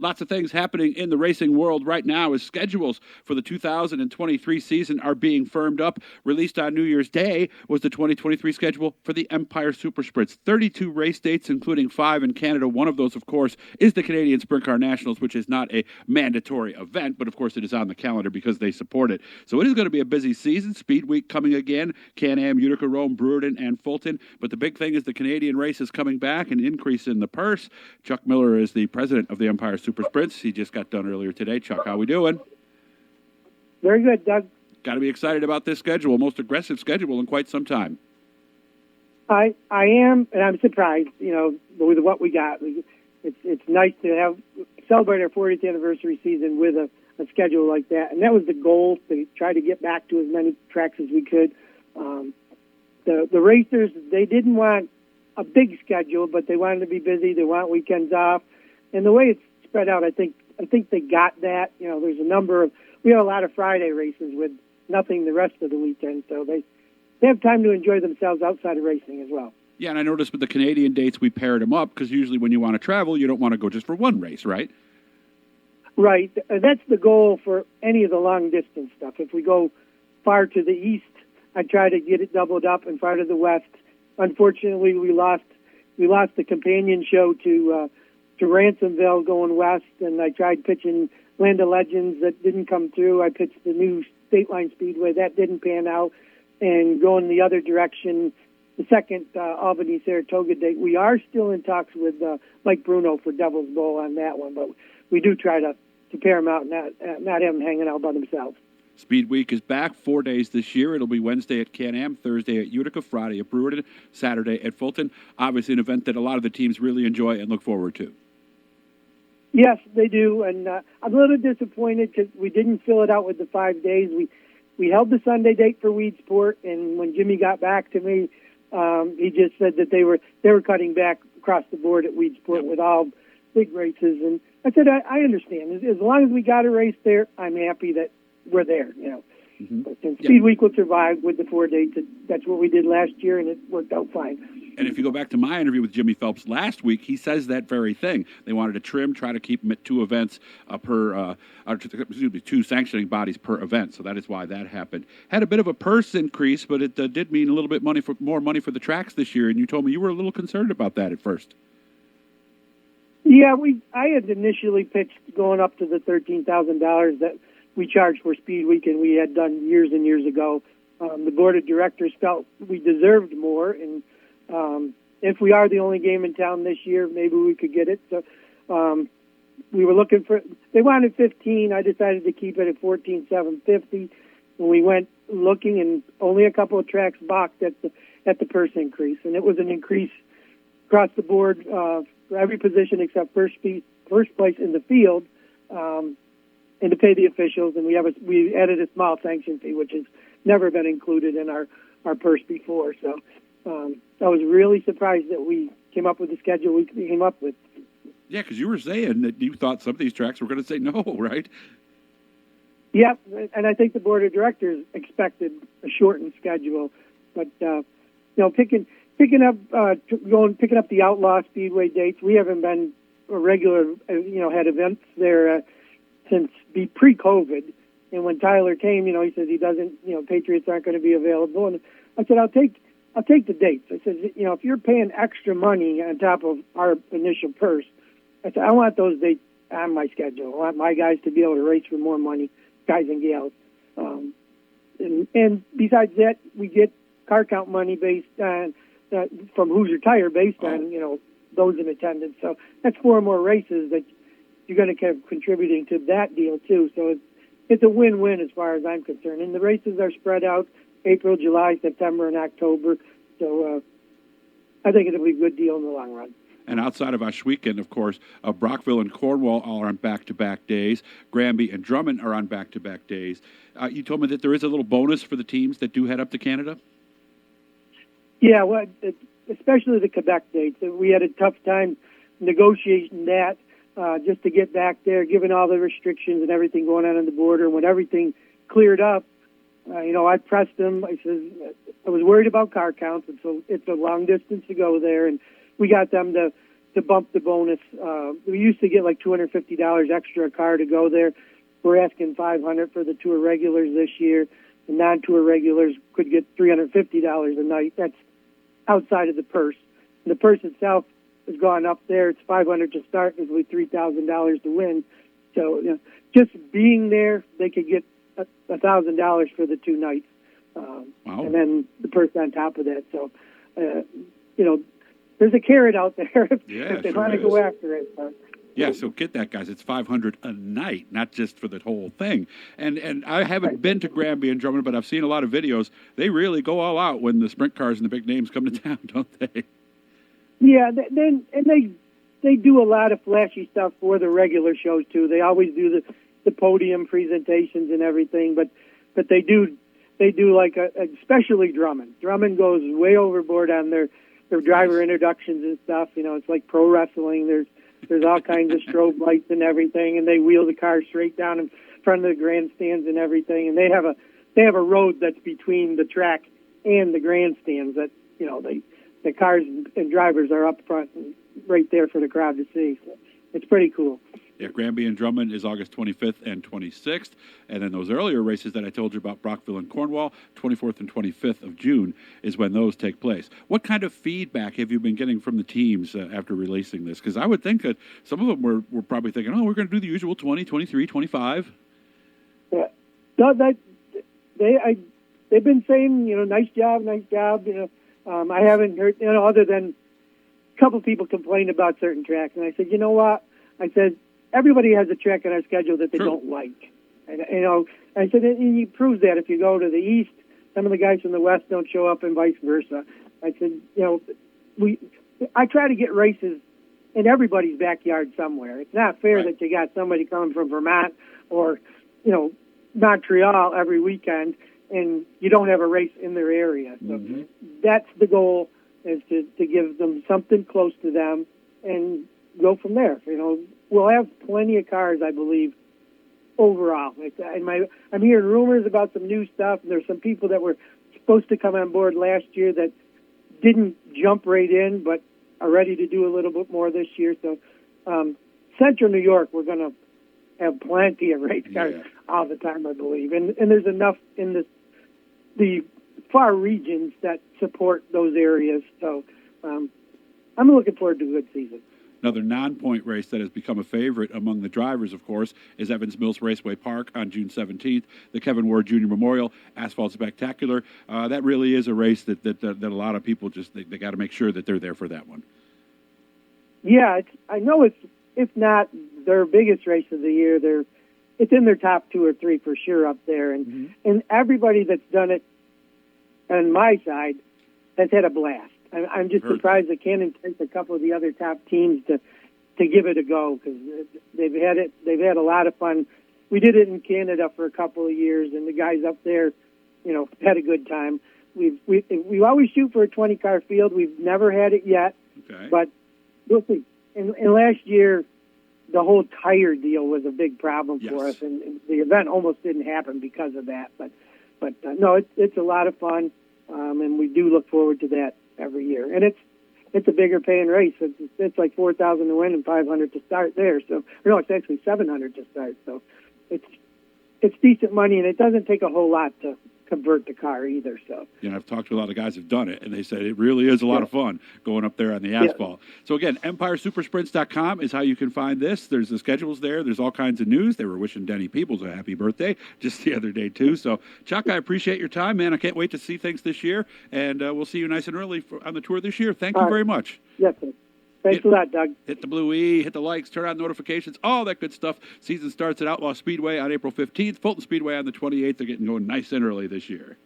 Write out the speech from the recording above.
Lots of things happening in the racing world right now as schedules for the 2023 season are being firmed up. Released on New Year's Day was the 2023 schedule for the Empire Super Sprints. 32 race dates, including 5 in Canada. One of those, of course, is the Canadian Sprint Car Nationals, which is not a mandatory event, but of course it is on the calendar because they support it. So it is going to be a busy season. Speed Week coming again. Can-Am, Utica, Rome, Brewerton, and Fulton. But the big thing is the Canadian race is coming back, an increase in the purse. Chuck Miller is the president of the Empire Super Sprints. He just got done earlier today. Chuck, how we doing? Very good, Doug. Got to be excited about this schedule, most aggressive schedule in quite some time. I am, and I'm surprised, with what we got. It's nice to celebrate our 40th anniversary season with a schedule like that, and that was the goal, to try to get back to as many tracks as we could. The racers, they didn't want a big schedule, but they wanted to be busy. They want weekends off. And the way it's spread out, I think they got that. There's we have a lot of Friday races with nothing the rest of the weekend, so they have time to enjoy themselves outside of racing as well. Yeah, and I noticed with the Canadian dates, we paired them up because usually when you want to travel, you don't want to go just for one race, right? Right. That's the goal for any of the long-distance stuff. If we go far to the east, I try to get it doubled up, and far to the west. Unfortunately, we lost the companion show to Ransomville going west, and I tried pitching Land of Legends. That didn't come through. I pitched the new State Line Speedway. That didn't pan out. And going the other direction, the second Albany-Saratoga date, we are still in talks with Mike Bruno for Devil's Bowl on that one, but we do try to pair them out and not have them hanging out by themselves. Speed Week is back 4 days this year. It'll be Wednesday at Can-Am, Thursday at Utica, Friday at Brewerton, Saturday at Fulton. Obviously an event that a lot of the teams really enjoy and look forward to. Yes, they do, and I'm a little disappointed because we didn't fill it out with the 5 days. We held the Sunday date for Weedsport, and when Jimmy got back to me, he just said that they were cutting back across the board at Weedsport with all big races, and I said I understand. As long as we got a race there, I'm happy that we're there. Mm-hmm. And Speed Week will survive with the 4 dates. That's what we did last year, and it worked out fine. And if you go back to my interview with Jimmy Phelps last week, he says that very thing. They wanted to try to keep them at 2 events two sanctioning bodies per event. So that is why that happened. Had a bit of a purse increase, but it did mean a little bit more money for the tracks this year. And you told me you were a little concerned about that at first. Yeah, I had initially pitched going up to the $13,000 that we charged for Speed Week, and we had done years and years ago. The board of directors felt we deserved more, and if we are the only game in town this year, maybe we could get it. So we were looking for. They wanted 15. I decided to keep it at 14,750. When we went looking, and only a couple of tracks balked at the purse increase, and it was an increase across the board for every position except first place in the field. And to pay the officials, and we added a small sanction fee, which has never been included in our purse before. So I was really surprised that we came up with the schedule we came up with. Yeah, because you were saying that you thought some of these tracks were going to say no, right? Yeah, and I think the board of directors expected a shortened schedule, but picking up the Outlaw Speedway dates, we haven't been a regular had events there since pre-COVID. And when Tyler came, he says he doesn't, Patriots aren't going to be available. And I said, I'll take the dates. I said, if you're paying extra money on top of our initial purse, I said, I want those dates on my schedule. I want my guys to be able to race for more money, guys and gals. And besides that, we get car count money based on from Hoosier Tire based on those in attendance. So that's 4 more races that you're going to keep contributing to that deal too. So it's a win-win as far as I'm concerned. And the races are spread out April, July, September, and October. So I think it'll be a good deal in the long run. And outside of Ashweekend, of course, Brockville and Cornwall are on back-to-back days. Granby and Drummond are on back-to-back days. You told me that there is a little bonus for the teams that do head up to Canada? Yeah, well, especially the Quebec dates. We had a tough time negotiating that just to get back there, given all the restrictions and everything going on the border. When everything cleared up, I pressed them. I said I was worried about car counts, and so it's a long distance to go there, and we got them to to bump the bonus. We used to get like $250 extra a car to go there. We're asking $500 for the tour regulars this year. The non-tour regulars could get $350 a night. That's outside of the purse. And the purse itself has gone up there. It's $500 to start, and it's $3,000 to win. So just being there, they could get $1,000 for the 2 nights, Wow. and then the purse on top of that. So, there's a carrot out there if they want to go after it. Yeah, so get that, guys. It's $500 a night, not just for the whole thing. And I haven't been to Granby and Drummond, but I've seen a lot of videos. They really go all out when the sprint cars and the big names come to town, don't they? Yeah, they do a lot of flashy stuff for the regular shows too. They always do the podium presentations and everything, but they do like especially Drummond. Drummond goes way overboard on their driver introductions and stuff. It's like pro wrestling. There's all kinds of strobe lights and everything, and they wheel the car straight down in front of the grandstands and everything. And they have a road that's between the track and the grandstands that the cars and drivers are up front and right there for the crowd to see. So it's pretty cool. Yeah, Granby and Drummond is August 25th and 26th. And then those earlier races that I told you about, Brockville and Cornwall, 24th and 25th of June is when those take place. What kind of feedback have you been getting from the teams after releasing this? Because I would think that some of them were probably thinking, we're going to do the usual 20, 23, 25. Yeah. No, they've been saying, nice job. I haven't heard, other than a couple people complained about certain tracks. And I said, you know what? I said, everybody has a track on our schedule that they don't like. And, I said, and you prove that if you go to the east, some of the guys from the west don't show up and vice versa. I said, I try to get races in everybody's backyard somewhere. It's not fair that you got somebody coming from Vermont or, Montreal every weekend and you don't have a race in their area. So that's the goal, is to give them something close to them and go from there. We'll have plenty of cars, I believe, overall. I'm hearing rumors about some new stuff. There's some people that were supposed to come on board last year that didn't jump right in, but are ready to do a little bit more this year. So, Central New York, we're going to have plenty of race cars all the time, I believe. And there's enough in the far regions that support those areas. So, I'm looking forward to a good season. Another non-point race that has become a favorite among the drivers, of course, is Evans Mills Raceway Park on June 17th, the Kevin Ward Jr. Memorial Asphalt Spectacular. That really is a race that a lot of people they got to make sure that they're there for that one. Yeah, I know it's, if not their biggest race of the year, it's in their top 2 or 3 for sure up there. And and everybody that's done it on my side has had a blast. I'm just surprised that Cannon takes a couple of the other top teams to give it a go, because they've had a lot of fun. We did it in Canada for a couple of years, and the guys up there, had a good time. We always shoot for a 20-car field. We've never had it yet, but we'll see. And last year, the whole tire deal was a big problem for us, and the event almost didn't happen because of that. But no, it's a lot of fun, and we do look forward to that every year. And it's a bigger paying race. It's like $4,000 to win and $500 to start there. So no, it's actually $700 to start. So it's decent money, and it doesn't take a whole lot to convert the car either. So I've talked to a lot of guys who've done it, and they said it really is a lot of fun going up there on the asphalt. So again, EmpireSupersprints.com is how you can find this. There's the schedules there. There's all kinds of news. They were wishing Denny Peebles a happy birthday just the other day too. So Chuck, I appreciate your time, man. I can't wait to see things this year, and we'll see you nice and early on the tour this year. Thank you very much. Yes, sir. Thanks a lot, Doug. Hit the blue E, hit the likes, turn on notifications, all that good stuff. Season starts at Outlaw Speedway on April 15th, Fulton Speedway on the 28th. They're getting going nice and early this year.